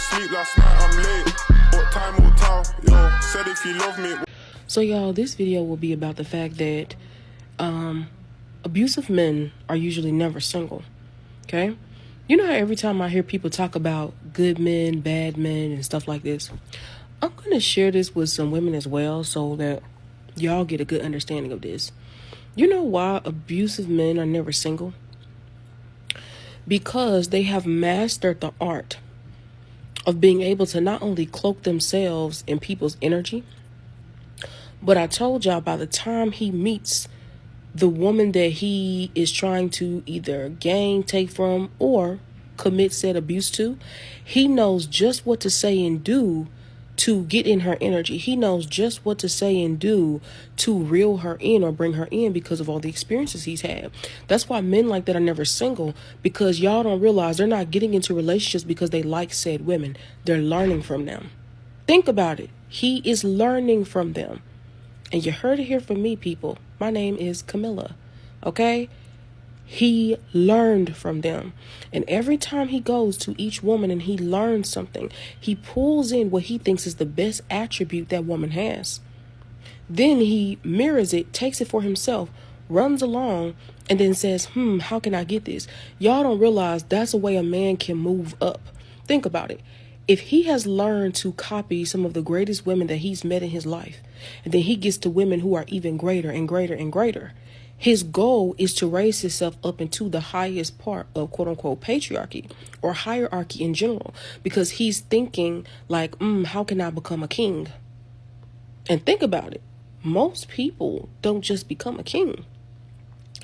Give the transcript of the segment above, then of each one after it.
sleep last night, I'm late. What time will tell? Yo, said if you love me. So y'all, this video will be about the fact that abusive men are usually never single. Okay? You know how every time I hear people talk about good men, bad men, and stuff like this, I'm going to share this with some women as well so that y'all get a good understanding of this. You know why abusive men are never single? Because they have mastered the art of being able to not only cloak themselves in people's energy, but I told y'all by the time he meets the woman that he is trying to either gain, take from, or commit said abuse to, he knows just what to say and do to get in her energy. He knows just what to say and do to reel her in or bring her in because of all the experiences he's had. That's why men like that are never single, because y'all don't realize they're not getting into relationships because they like said women. They're learning from them. Think about it. He is learning from them. And you heard it here from me, people. My name is Camilla. Okay? He learned from them. And every time he goes to each woman and he learns something, he pulls in what he thinks is the best attribute that woman has. Then he mirrors it, takes it for himself, runs along, and then says, how can I get this? Y'all don't realize that's a way a man can move up. Think about it. If he has learned to copy some of the greatest women that he's met in his life, and then he gets to women who are even greater and greater and greater, his goal is to raise himself up into the highest part of quote unquote patriarchy or hierarchy in general, because he's thinking like, how can I become a king? And think about it. Most people don't just become a king.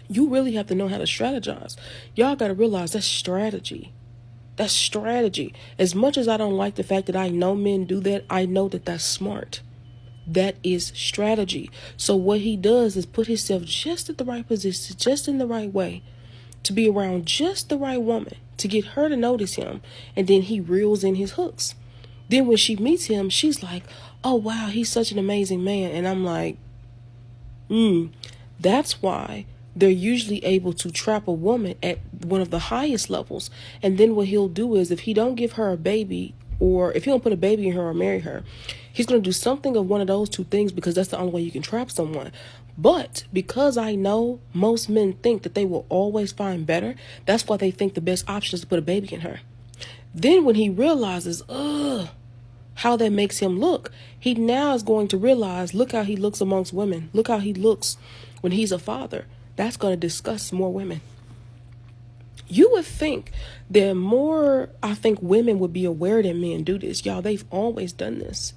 You really have to know how to strategize. Y'all got to realize that's strategy. That's strategy. As much as I don't like the fact that I know men do that, I know that that's smart. That is strategy. So what he does is put himself just at the right position, just in the right way, to be around just the right woman, to get her to notice him. And then he reels in his hooks. Then when she meets him, she's like, oh, wow, he's such an amazing man. And I'm like, that's why they're usually able to trap a woman at one of the highest levels. And then what he'll do is if he don't give her a baby, or if he don't put a baby in her or marry her, he's going to do something of one of those two things, because that's the only way you can trap someone. But because I know most men think that they will always find better, that's why they think the best option is to put a baby in her. Then when he realizes, how that makes him look, he now is going to realize, look how he looks amongst women. Look how he looks when he's a father. That's going to disgust more women. You would think that more, I think women would be aware that men do this. Y'all, they've always done this.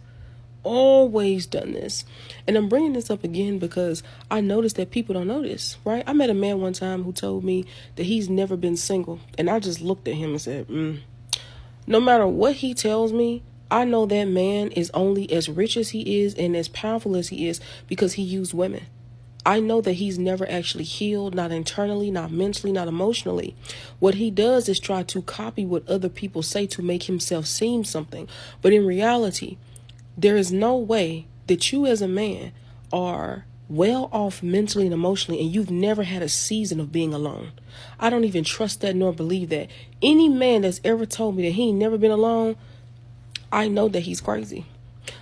Always done this. And I'm bringing this up again because I noticed that people don't know this, right? I met a man one time who told me that he's never been single. And I just looked at him and said, no matter what he tells me, I know that man is only as rich as he is and as powerful as he is because he used women. I know that he's never actually healed, not internally, not mentally, not emotionally. What he does is try to copy what other people say to make himself seem something. But in reality, there is no way that you as a man are well off mentally and emotionally and you've never had a season of being alone. I don't even trust that nor believe that. Any man that's ever told me that he ain't never been alone, I know that he's crazy.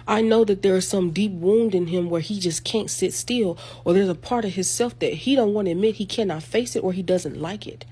I know that there is some deep wound in him where he just can't sit still, or there's a part of himself that he don't want to admit he cannot face it or he doesn't like it.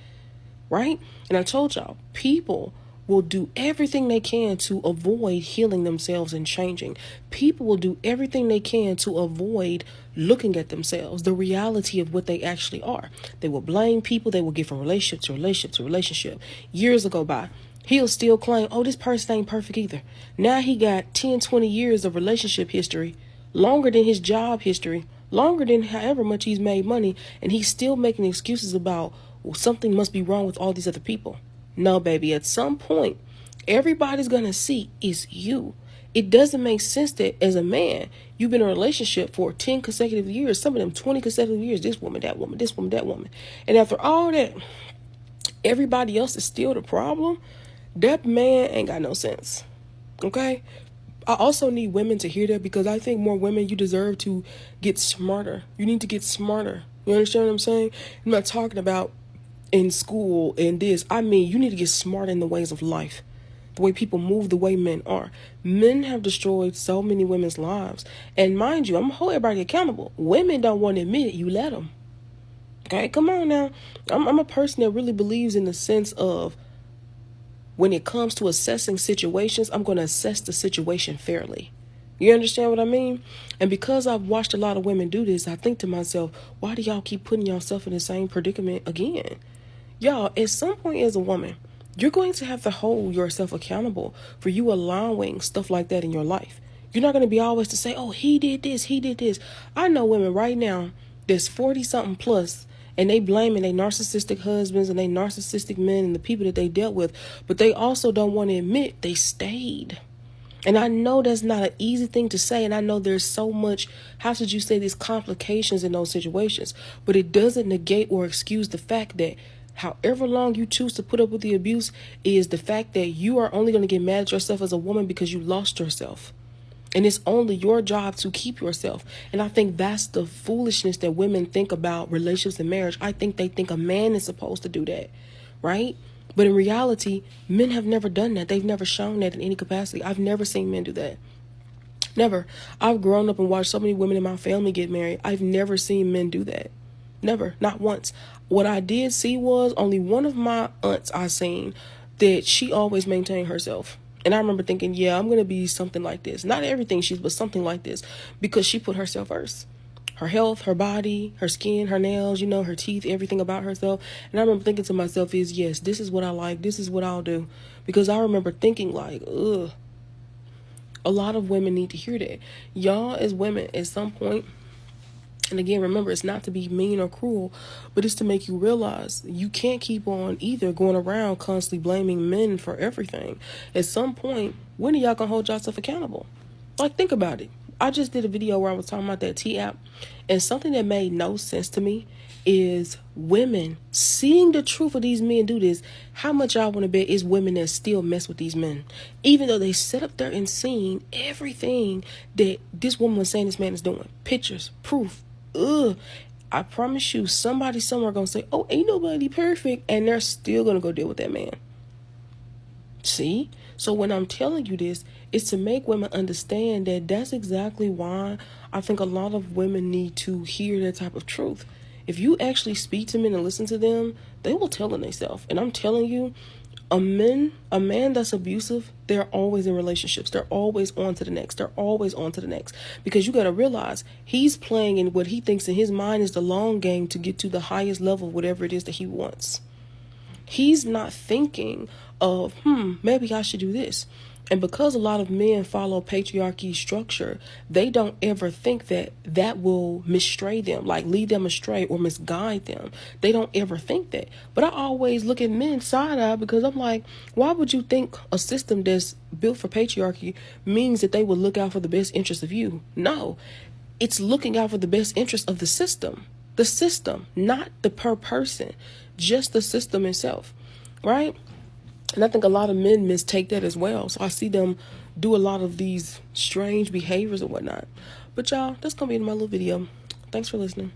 Right? And I told y'all, people will do everything they can to avoid healing themselves and changing. People will do everything they can to avoid looking at themselves, the reality of what they actually are. They will blame people. They will get from relationship to relationship to relationship. Years will go by. He'll still claim, oh, this person ain't perfect either. Now he got 10, 20 years of relationship history, longer than his job history, longer than however much he's made money, and he's still making excuses about, well, something must be wrong with all these other people. No, baby, at some point, everybody's going to see it's you. It doesn't make sense that as a man, you've been in a relationship for 10 consecutive years, some of them 20 consecutive years, this woman, that woman, this woman, that woman. And after all that, everybody else is still the problem. That man ain't got no sense. Okay? I also need women to hear that, because I think more women, you deserve to get smarter. You need to get smarter. You understand what I'm saying? I'm not talking about in school and this. I mean, you need to get smart in the ways of life. the way people move, the way men are. Men have destroyed so many women's lives. And mind you, I'm going to hold everybody accountable. Women don't want to admit it. You let them. Okay, come on now. I'm a person that really believes in the sense of when it comes to assessing situations, I'm going to assess the situation fairly. You understand what I mean? And because I've watched a lot of women do this, I think to myself, why do y'all keep putting yourself in the same predicament again? Y'all, at some point as a woman, you're going to have to hold yourself accountable for you allowing stuff like that in your life. You're not going to be always to say, oh, he did this, he did this. I know women right now that's 40 something plus, and they blaming their narcissistic husbands and they narcissistic men and the people that they dealt with, but they also don't want to admit they stayed. And I know that's not an easy thing to say, and I know there's so much, how should you say, these complications in those situations, but it doesn't negate or excuse the fact that however long you choose to put up with the abuse is the fact that you are only going to get mad at yourself as a woman because you lost yourself. And it's only your job to keep yourself. And I think that's the foolishness that women think about relationships and marriage. I think they think a man is supposed to do that, right? But in reality, men have never done that. They've never shown that in any capacity. I've never seen men do that. Never. I've grown up and watched so many women in my family get married. I've never seen men do that. Never. Not once. What I did see was only one of my aunts I seen that she always maintained herself. And I remember thinking, yeah, I'm going to be something like this. Not everything she's, but something like this. Because she put herself first. Her health, her body, her skin, her nails, you know, her teeth, everything about herself. And I remember thinking to myself is, yes, this is what I like. This is what I'll do. Because I remember thinking like, ugh. A lot of women need to hear that. Y'all as women at some point, and again, remember, it's not to be mean or cruel, but it's to make you realize you can't keep on either going around constantly blaming men for everything. At some point, when are y'all gonna hold yourself accountable? Like, think about it. I just did a video where I was talking about that T app, and something that made no sense to me is women seeing the truth of these men do this. How much y'all want to bet is women that still mess with these men, even though they sit up there and seen everything that this woman was saying this man is doing, pictures, proof. Ugh. I promise you, somebody somewhere gonna say, oh, ain't nobody perfect, and they're still gonna go deal with that man. See? So when I'm telling you this, it's to make women understand that that's exactly why I think a lot of women need to hear that type of truth. If you actually speak to men and listen to them, they will tell on themselves. And I'm telling you, a man that's abusive, they're always in relationships. They're always on to the next. They're always on to the next. Because you got to realize he's playing in what he thinks in his mind is the long game to get to the highest level, whatever it is that he wants. He's not thinking of, maybe I should do this. And because a lot of men follow patriarchy structure, they don't ever think that that will misstray them, like lead them astray or misguide them. They don't ever think that. But I always look at men side eye because I'm like, why would you think a system that's built for patriarchy means that they would look out for the best interest of you? No, it's looking out for the best interest of the system. The system, not the per person, just the system itself, right? And I think a lot of men mistake that as well. So I see them do a lot of these strange behaviors and whatnot. But y'all, that's going to be in my little video. Thanks for listening.